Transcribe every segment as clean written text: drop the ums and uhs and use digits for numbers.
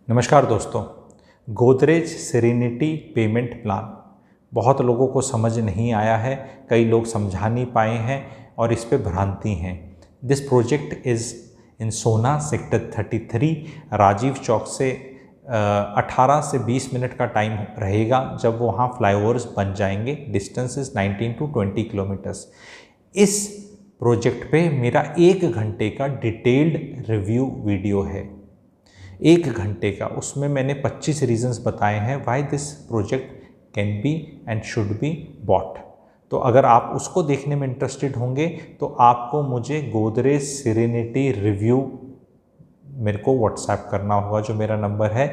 नमस्कार दोस्तों। Godrej serenity payment plan बहुत लोगों को समझ नहीं आया है, कई लोग समझा नहीं पाए हैं और इस पे भ्रांति हैं। दिस प्रोजेक्ट इज़ इन सोना सेक्टर 33 राजीव चौक से 18 से 20 मिनट का टाइम रहेगा जब वहाँ फ्लाईओवर्स बन जाएंगे। Distance is 19 to 20 kilometres. इस प्रोजेक्ट पे मेरा 1 घंटे का डिटेल्ड रिव्यू वीडियो है, 1 घंटे का। उसमें मैंने 25 रीजंस बताए हैं why this project can be and should be bought. तो अगर आप उसको देखने में इंटरेस्टेड होंगे तो आपको मुझे गोदरेज सेरेनिटी रिव्यू मेरे को व्हाट्सएप करना होगा, जो मेरा नंबर है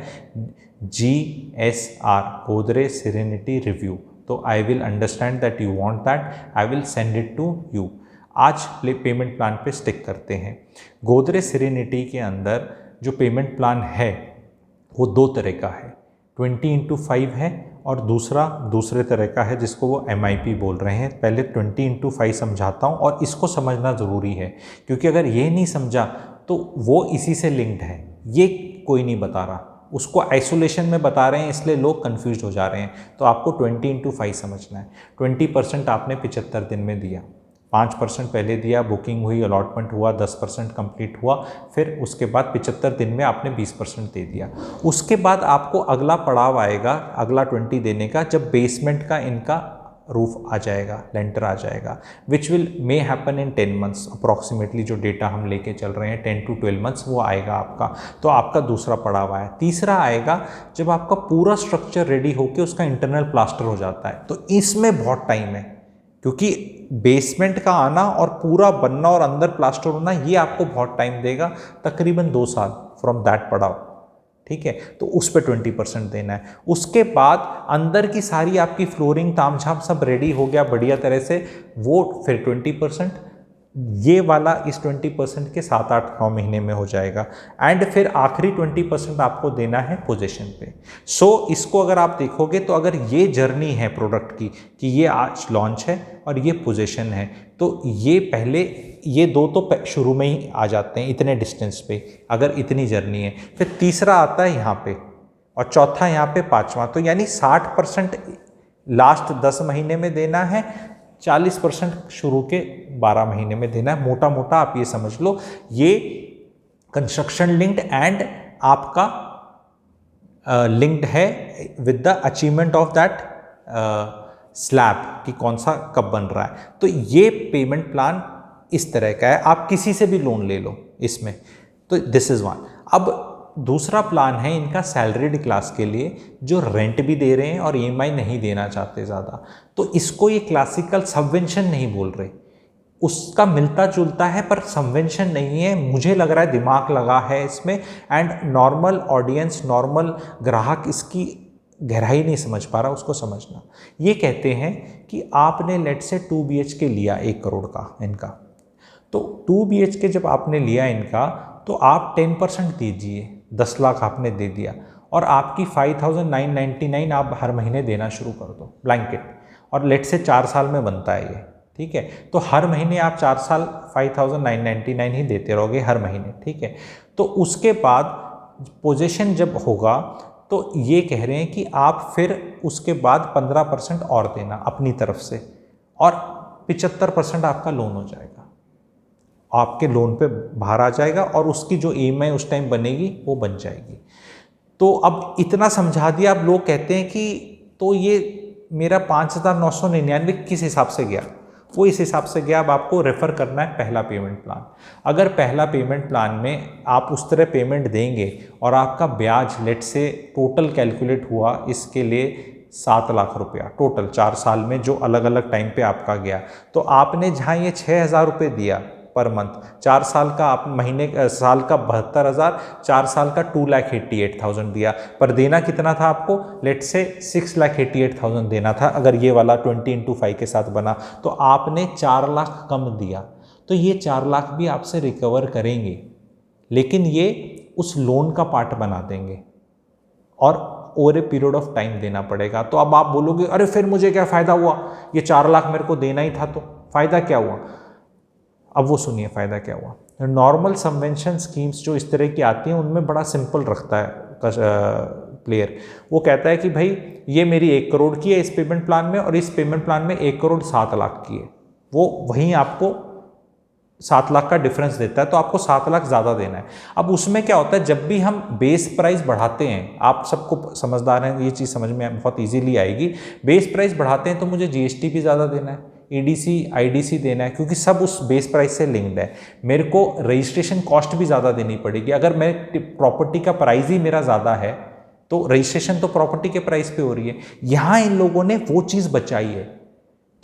GSR गोदरेज सेरेनिटी रिव्यू। तो I will understand that you want that, I will send it to you. आज पेमेंट प्लान पे स्टिक करते हैं। गोदरेज सेरेनिटी के अंदर जो पेमेंट प्लान है वो 2 तरह का है, 20x5 है और दूसरे तरह का है जिसको वो MIP बोल रहे हैं। पहले 20x5 समझाता हूँ और इसको समझना ज़रूरी है, क्योंकि अगर ये नहीं समझा तो वो इसी से लिंक्ड है, ये कोई नहीं बता रहा, उसको आइसोलेशन में बता रहे हैं, इसलिए लोग कन्फ्यूज हो जा रहे हैं। तो आपको 20x5 समझना है। 20% आपने 75 दिन में दिया, 5% पहले दिया, बुकिंग हुई, अलॉटमेंट हुआ, 10% कंप्लीट हुआ, फिर उसके बाद 75 दिन में आपने 20% दे दिया। उसके बाद आपको अगला पड़ाव आएगा, अगला 20 देने का, जब बेसमेंट का इनका रूफ आ जाएगा, लेंटर आ जाएगा, which will may happen in 10 months approximately. जो डेटा हम लेके चल रहे हैं 10 to 12 मंथ्स वो आएगा आपका। तो आपका दूसरा पड़ाव आया। तीसरा आएगा जब आपका पूरा स्ट्रक्चर रेडी होकर उसका इंटरनल प्लास्टर हो जाता है। तो इसमें बहुत टाइम है, क्योंकि बेसमेंट का आना और पूरा बनना और अंदर प्लास्टर होना ये आपको बहुत टाइम देगा, तकरीबन 2 साल फ्रॉम दैट पड़ाव। ठीक है, तो उस पर 20% देना है। उसके बाद अंदर की सारी आपकी फ्लोरिंग तामझाम सब रेडी हो गया बढ़िया तरह से, वो फिर 20%। ये वाला इस 20% के 7-8-9 महीने में हो जाएगा। एंड फिर आखिरी 20% आपको देना है पोजीशन पे। सो इसको अगर आप देखोगे तो अगर ये जर्नी है प्रोडक्ट की कि ये आज लॉन्च है और ये पोजीशन है, तो ये पहले ये 2 तो शुरू में ही आ जाते हैं इतने डिस्टेंस पे, अगर इतनी जर्नी है। फिर तीसरा आता है यहाँ पे और चौथा यहाँ पे, पाँचवा। तो यानी 60% लास्ट 10 महीने में देना है, 40% शुरू के 12 महीने में देना है। मोटा मोटा आप ये समझ लो, ये कंस्ट्रक्शन लिंक्ड एंड आपका लिंक्ड है with the achievement of that slab कि कौन सा कब बन रहा है। तो ये पेमेंट प्लान इस तरह का है, आप किसी से भी लोन ले लो इसमें। तो दिस इज़ वन। अब दूसरा प्लान है इनका सैलरीड क्लास के लिए, जो रेंट भी दे रहे हैं और EMI नहीं देना चाहते ज़्यादा। तो इसको ये क्लासिकल सबवेंशन नहीं बोल रहे, उसका मिलता जुलता है पर सबवेंशन नहीं है। मुझे लग रहा है दिमाग लगा है इसमें, एंड नॉर्मल ऑडियंस, नॉर्मल ग्राहक इसकी गहराई नहीं समझ पा रहा, उसको समझना। ये कहते हैं कि आपने लेट से 2 BHK लिया 1 करोड़ का इनका, तो 2 BHK जब आपने लिया इनका, तो आप 10% दीजिए, 10 लाख आपने दे दिया और आपकी 5,999 आप हर महीने देना शुरू कर दो ब्लैंकेट। और लेट से 4 साल में बनता है ये, ठीक है। तो हर महीने आप 4 साल 5,999 ही देते रहोगे हर महीने, ठीक है। तो उसके बाद पोजीशन जब होगा तो ये कह रहे हैं कि आप फिर उसके बाद 15% और देना अपनी तरफ से, और 75% आपका लोन हो जाएगा, आपके लोन पे बाहर आ जाएगा और उसकी जो EMI उस टाइम बनेगी वो बन जाएगी। तो अब इतना समझा दिया। अब लोग कहते हैं कि तो ये मेरा 5,999 किस हिसाब से गया, वो इस हिसाब से गया। अब आपको रेफ़र करना है पहला पेमेंट प्लान। अगर पहला पेमेंट प्लान में आप उस तरह पेमेंट देंगे और आपका ब्याज लेट से टोटल कैलकुलेट हुआ इसके लिए 7 लाख रुपया टोटल 4 साल में, जो अलग अलग टाइम पे आपका गया, तो आपने जहाँ ये 6,000 रुपये दिया पर मंथ, 4 साल का आप महीने साल का 72,000, 4 साल का 2,88,000 दिया, पर देना कितना था आपको, लेट से 6,88,000 देना था। अगर ये वाला 20x5 के साथ बना तो आपने 4 लाख कम दिया, तो ये 4 लाख भी आपसे रिकवर करेंगे, लेकिन ये उस लोन का पार्ट बना देंगे और over a period of time देना पड़ेगा। तो अब आप बोलोगे अरे फिर मुझे क्या फ़ायदा हुआ, ये 4 लाख मेरे को देना ही था, तो फ़ायदा क्या हुआ। अब वो सुनिए फ़ायदा क्या हुआ। नॉर्मल सबवेंशन स्कीम्स जो इस तरह की आती हैं उनमें बड़ा सिंपल रखता है प्लेयर, वो कहता है कि भाई ये मेरी 1 करोड़ की है इस पेमेंट प्लान में और इस पेमेंट प्लान में 1 करोड़ 7 लाख की है, वो वहीं आपको 7 लाख का डिफरेंस देता है, तो आपको 7 लाख ज़्यादा देना है। अब उसमें क्या होता है, जब भी हम बेस प्राइस बढ़ाते हैं, आप सबको समझदार हैं, ये चीज़ समझ में बहुत इजीली आएगी। बेस प्राइस बढ़ाते हैं तो मुझे जीएसटी भी ज़्यादा देना है, ईडीसी आईडीसी देना है, क्योंकि सब उस बेस प्राइस से लिंक्ड है। मेरे को रजिस्ट्रेशन कॉस्ट भी ज़्यादा देनी पड़ेगी। अगर मैं प्रॉपर्टी का प्राइस ही मेरा ज़्यादा है तो रजिस्ट्रेशन तो प्रॉपर्टी के प्राइस पे हो रही है। यहाँ इन लोगों ने वो चीज़ बचाई है,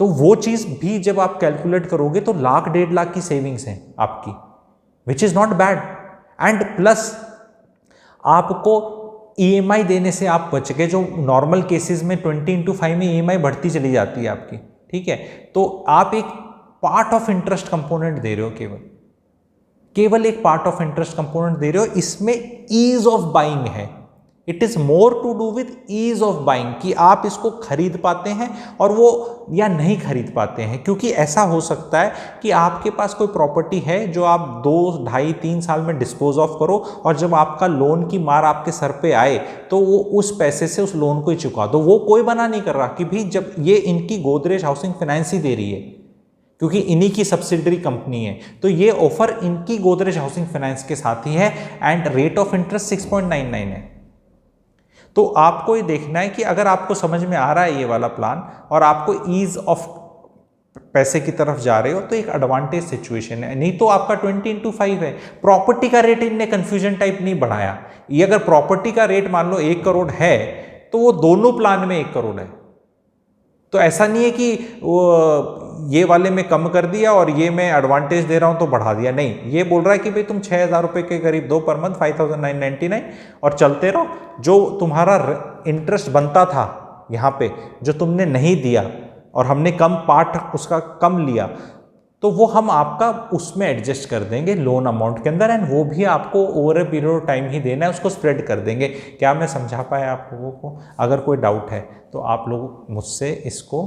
तो वो चीज़ भी जब आप कैलकुलेट करोगे तो 1,00,000-1,50,000 की सेविंग्स हैं आपकी, which is not bad. And plus आपको ईएमआई देने से आप बच गए, जो नॉर्मल केसेस में 20x5 में ईएमआई बढ़ती चली जाती है आपकी, ठीक है। तो आप एक पार्ट ऑफ इंटरेस्ट कंपोनेंट दे रहे हो, केवल एक पार्ट ऑफ इंटरेस्ट कंपोनेंट दे रहे हो। इसमें ईज ऑफ बाइंग है, it is more to do with ease of buying, कि आप इसको खरीद पाते हैं और वो या नहीं खरीद पाते हैं। क्योंकि ऐसा हो सकता है कि आपके पास कोई प्रॉपर्टी है जो आप 2, 2.5, 3 साल में डिस्पोज ऑफ करो, और जब आपका लोन की मार आपके सर पे आए तो वो उस पैसे से उस लोन को ही चुका दो। वो कोई मना नहीं कर रहा कि भी जब ये इनकी गोदरेज हाउसिंग फाइनेंस ही दे रही है, क्योंकि इन्हीं की सब्सिडरी कंपनी है, तो ये ऑफर इनकी गोदरेज हाउसिंग फाइनेंस के साथ ही है। एंड रेट ऑफ इंटरेस्ट 6.99 है। तो आपको ये देखना है कि अगर आपको समझ में आ रहा है ये वाला प्लान और आपको ईज ऑफ पैसे की तरफ जा रहे हो, तो एक एडवांटेज सिचुएशन है। नहीं तो आपका 20x5 है। प्रॉपर्टी का रेट इनने कंफ्यूजन टाइप नहीं बढ़ाया। ये अगर प्रॉपर्टी का रेट मान लो 1 करोड़ है तो वो दोनों प्लान में 1 करोड़ है। तो ऐसा नहीं है कि वो ये वाले में कम कर दिया और ये मैं एडवांटेज दे रहा हूं तो बढ़ा दिया, नहीं। ये बोल रहा है कि भाई तुम 6,000 रुपये के करीब दो पर मंथ, 5,999, और चलते रहो। जो तुम्हारा इंटरेस्ट बनता था यहाँ पे, जो तुमने नहीं दिया और हमने कम पार्ट उसका कम लिया, तो वो हम आपका उसमें एडजस्ट कर देंगे लोन अमाउंट के अंदर। एंड वो भी आपको over a period of time ही देना है, उसको स्प्रेड कर देंगे। क्या मैं समझा पाया आप लोगों को? अगर कोई डाउट है तो आप लोग मुझसे इसको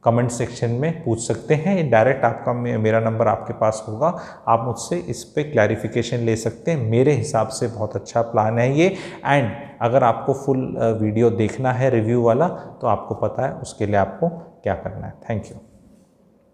कमेंट सेक्शन में पूछ सकते हैं। डायरेक्ट आपका मेरा नंबर आपके पास होगा, आप मुझसे इस पे क्लैरिफिकेशन ले सकते हैं। मेरे हिसाब से बहुत अच्छा प्लान है ये। एंड अगर आपको फुल वीडियो देखना है रिव्यू वाला, तो आपको पता है उसके लिए आपको क्या करना है। Thank you.